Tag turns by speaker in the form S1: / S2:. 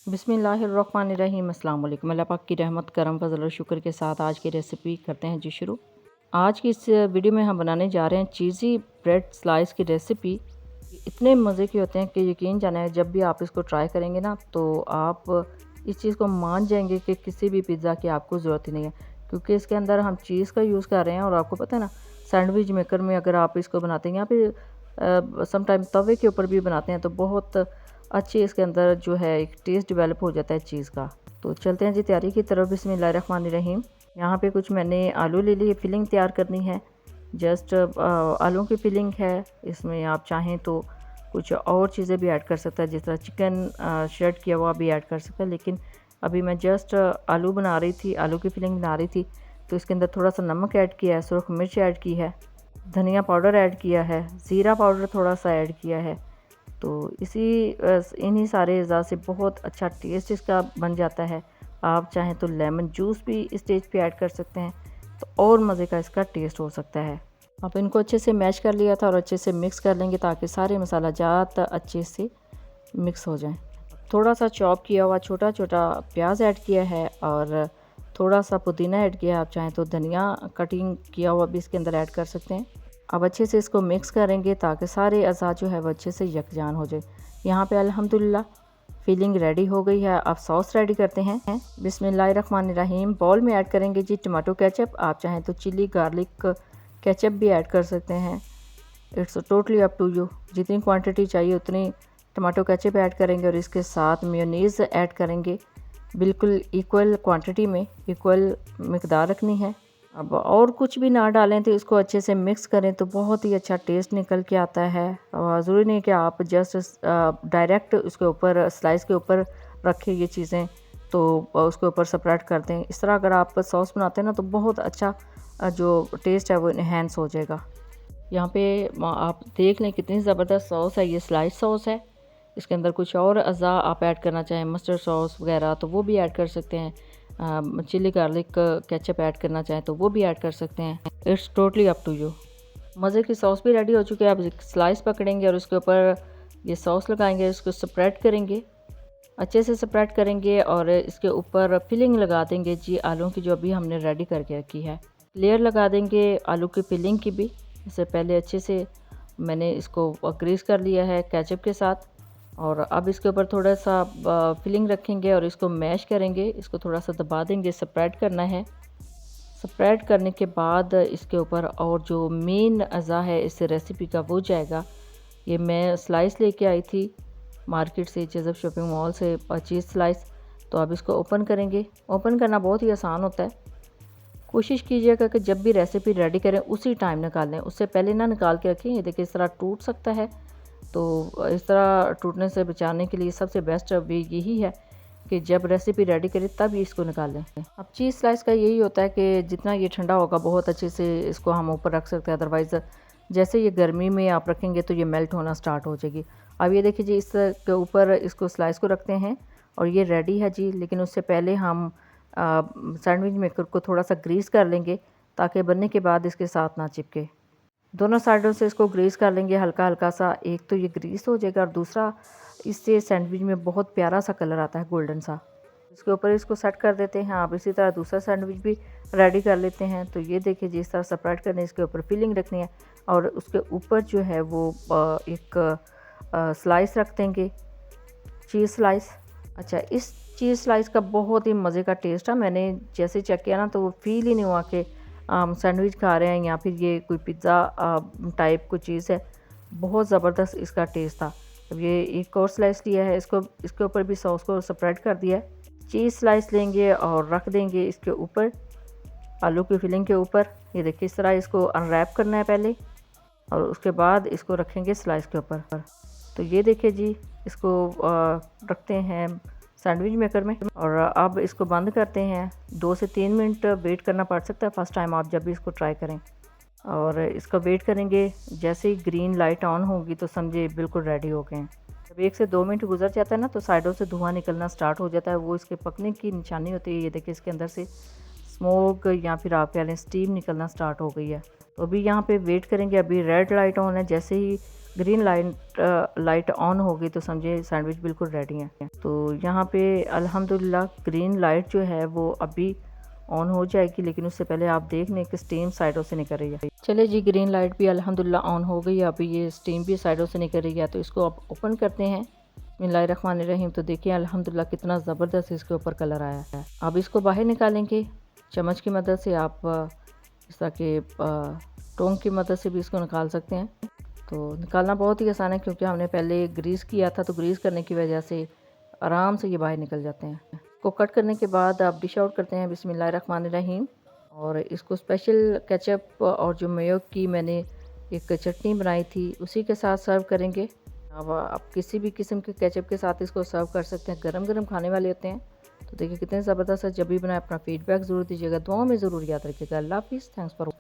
S1: बिस्मिल्लाहिर्रहमानिर्रहीम। अस्सलाम वालेकुम। अल्लाह पाक की रहमत करम फजल और शुक्र के साथ आज की रेसिपी करते हैं जी शुरू। आज की इस वीडियो में हम बनाने जा रहे हैं चीज़ी ब्रेड स्लाइस की रेसिपी। इतने मज़े के होते हैं कि यकीन जाना है, जब भी आप इसको ट्राई करेंगे ना तो आप इस चीज़ को मान जाएंगे कि किसी भी पिज़्ज़ा की आपको ज़रूरत ही नहीं है, क्योंकि इसके अंदर हम चीज़ का यूज़ कर रहे हैं। और आपको पता है ना, सैंडविच मेकर में अगर आप इसको बनाते हैं या फिर समटाइम तवे के ऊपर भी बनाते हैं तो बहुत अच्छी इसके अंदर जो है एक टेस्ट डेवलप हो जाता है चीज़ का। तो चलते हैं जी तैयारी की तरफ। बिस्मिल्लाहिर्रहमानिर्रहीम। यहाँ पे कुछ मैंने आलू ले लिए, फिलिंग तैयार करनी है। जस्ट आलू की फिलिंग है। इसमें आप चाहें तो कुछ और चीज़ें भी ऐड कर सकते हैं, जिस तरह चिकन श्रेड किया हुआ भी ऐड कर सकते हैं, लेकिन अभी मैं जस्ट आलू बना रही थी, आलू की फिलिंग बना रही थी। तो इसके अंदर थोड़ा सा नमक ऐड किया है, सुरख मिर्च ऐड की है, धनिया पाउडर ऐड किया है, ज़ीरा पाउडर थोड़ा सा ऐड किया है। तो इन्हीं सारे अज़ा से बहुत अच्छा टेस्ट इसका बन जाता है। आप चाहें तो लेमन जूस भी इस स्टेज पे ऐड कर सकते हैं, तो और मज़े का इसका टेस्ट हो सकता है। आप इनको अच्छे से मैश कर लिया था और अच्छे से मिक्स कर लेंगे ताकि सारे मसाला जात अच्छे से मिक्स हो जाएं। थोड़ा सा चॉप किया हुआ छोटा छोटा प्याज ऐड किया है और थोड़ा सा पुदीना ऐड किया है। आप चाहें तो धनिया कटिंग किया हुआ भी इसके अंदर ऐड कर सकते हैं। अब अच्छे से इसको मिक्स करेंगे ताकि सारे अज़ा जो है वो अच्छे से यकजान हो जाए। यहाँ पे अल्हम्दुलिल्लाह फिलिंग रेडी हो गई है। अब सॉस रेडी करते हैं। बिस्मिल्लाहिर्रहमानिर्रहीम। बाउल में ऐड करेंगे जी टमाटो केचप। आप चाहें तो चिली गार्लिक केचप भी ऐड कर सकते हैं। It's totally up to you. जितनी क्वांटिटी चाहिए उतनी टमाटो केचप ऐड करेंगे और इसके साथ मेयोनीज़ ऐड करेंगे। बिल्कुल इक्वल क्वांटिटी में इक्वल मिकदार रखनी है। अब और कुछ भी ना डालें तो इसको अच्छे से मिक्स करें तो बहुत ही अच्छा टेस्ट निकल के आता है। ज़रूरी नहीं कि आप जस्ट डायरेक्ट उसके ऊपर स्लाइस के ऊपर रखें ये चीज़ें तो उसके ऊपर सेपरेट कर दें। इस तरह अगर आप सॉस बनाते हैं ना तो बहुत अच्छा जो टेस्ट है वो इन्हेंस हो जाएगा। यहाँ पे आप देख लें कितनी ज़बरदस्त सॉस है। ये स्लाइस सॉस है। इसके अंदर कुछ और अज़ा आप ऐड करना चाहें, मस्टर्ड सॉस वगैरह, तो वो भी ऐड कर सकते हैं। चिली गार्लिक केचप ऐड करना चाहें तो वो भी ऐड कर सकते हैं। It's totally up to you. मज़े की सॉस भी रेडी हो चुकी है। अब स्लाइस पकड़ेंगे और उसके ऊपर ये सॉस लगाएंगे, इसको स्प्रेड करेंगे, अच्छे से स्प्रेड करेंगे और इसके ऊपर फिलिंग लगा देंगे जी आलू की, जो अभी हमने रेडी करके रखी है। लेयर लगा देंगे आलू की फिलिंग की भी। इससे पहले अच्छे से मैंने इसको ग्रीस कर लिया है केचप के साथ। और अब इसके ऊपर थोड़ा सा फिलिंग रखेंगे और इसको मैश करेंगे। इसको थोड़ा सा दबा देंगे, स्प्रेड करना है। स्प्रेड करने के बाद इसके ऊपर और जो मेन अज़ा है इस रेसिपी का वो जाएगा। ये मैं स्लाइस लेके आई थी मार्केट से, चेज़अप शॉपिंग मॉल से, चीज़ स्लाइस। तो अब इसको ओपन करेंगे। ओपन करना बहुत ही आसान होता है। कोशिश कीजिएगा कि जब भी रेसिपी रेडी करें उसी टाइम निकाल लें, उससे पहले ना निकाल के रखें। ये देखिए इस तरह टूट सकता है, तो इस तरह टूटने से बचाने के लिए सबसे बेस्ट वे यही है कि जब रेसिपी रेडी करें तब ही इसको निकाल लें। अब चीज़ स्लाइस का यही होता है कि जितना ये ठंडा होगा बहुत अच्छे से इसको हम ऊपर रख सकते हैं, अदरवाइज़ जैसे ये गर्मी में आप रखेंगे तो ये मेल्ट होना स्टार्ट हो जाएगी। अब ये देखिए जी, इसके ऊपर इसको स्लाइस को रखते हैं और ये रेडी है जी। लेकिन उससे पहले हम सैंडविच मेकर को थोड़ा सा ग्रीस कर लेंगे ताकि बनने के बाद इसके साथ ना चिपके। दोनों साइडों से इसको ग्रीस कर लेंगे हल्का हल्का सा। एक तो ये ग्रीस हो जाएगा और दूसरा इससे सैंडविच में बहुत प्यारा सा कलर आता है, गोल्डन सा। इसके ऊपर इसको सेट कर देते हैं। आप इसी तरह दूसरा सैंडविच भी रेडी कर लेते हैं। तो ये देखिए जिस तरह सेपरेट करने, इसके ऊपर फिलिंग रखनी है और उसके ऊपर जो है वो एक स्लाइस रख देंगे, चीज़ स्लाइस। अच्छा, इस चीज़ स्लाइस का बहुत ही मज़े का टेस्ट है। मैंने जैसे चेक किया ना तो वो फील ही नहीं हुआ कि सैंडविच खा रहे हैं या फिर ये कोई पिज़्ज़ा टाइप कोई चीज़ है। बहुत ज़बरदस्त इसका टेस्ट था। अब ये एक और स्लाइस लिया है, इसको इसके ऊपर भी सॉस को स्प्रेड कर दिया है। चीज़ स्लाइस लेंगे और रख देंगे इसके ऊपर, आलू की फिलिंग के ऊपर। ये देखिए इस तरह इसको अनरैप करना है पहले और उसके बाद इसको रखेंगे स्लाइस के ऊपर। तो ये देखिए जी, इसको रखते हैं सैंडविच मेकर में और अब इसको बंद करते हैं। 2 से 3 मिनट वेट करना पड़ सकता है फर्स्ट टाइम आप जब भी इसको ट्राई करें। और इसका वेट करेंगे, जैसे ही ग्रीन लाइट ऑन होगी तो समझे बिल्कुल रेडी हो गए हैं। जब 1 से 2 मिनट गुजर जाता है ना तो साइडों से धुआं निकलना स्टार्ट हो जाता है, वो इसके पकने की निशानी होती है। ये देखिए इसके अंदर से स्मोक या फिर आप कह लें स्टीम निकलना स्टार्ट हो गई है। तो अभी यहाँ पे वेट करेंगे। अभी रेड लाइट ऑन है, जैसे ही ग्रीन लाइट ऑन होगी तो समझे सैंडविच बिल्कुल रेडी है। तो यहाँ पे अल्हम्दुलिल्लाह ग्रीन लाइट जो है वो अभी ऑन हो जाएगी, लेकिन उससे पहले आप देख लें कि स्टीम साइडों से निकल रही है। चले जी, ग्रीन लाइट भी अल्हम्दुलिल्लाह ऑन हो गई है, अभी ये स्टीम भी साइडों से निकल रही है। तो इसको आप ओपन करते हैं, बिस्मिल्लाहिर्रहमानिर्रहीम। तो देखिए अल्हम्दुलिल्लाह कितना ज़बरदस्त इसके ऊपर कलर आया है। अब इसको बाहर निकालेंगे चम्मच की मदद से, आप इस तरह के टोंग की मदद से भी इसको निकाल सकते हैं। तो निकालना बहुत ही आसान है, क्योंकि हमने पहले ग्रीस किया था, तो ग्रीस करने की वजह से आराम से ये बाहर निकल जाते हैं। इसको कट करने के बाद आप डिश आउट करते हैं बिस्मिल्लाहिर्रहमानिर्रहीम। और इसको स्पेशल केचप और जो मेयो की मैंने एक चटनी बनाई थी उसी के साथ सर्व करेंगे। अब आप किसी भी किस्म के केचप के साथ इसको सर्व कर सकते हैं, गरम गरम खाने वाले होते हैं। तो देखिए कितने ज़बरदस्त है। जब भी बनाए अपना फीडबैक ज़रूर दीजिएगा, दुआओं में ज़रूर याद रखिएगा। अल्लाह हाफिज़, थैंक्स फॉर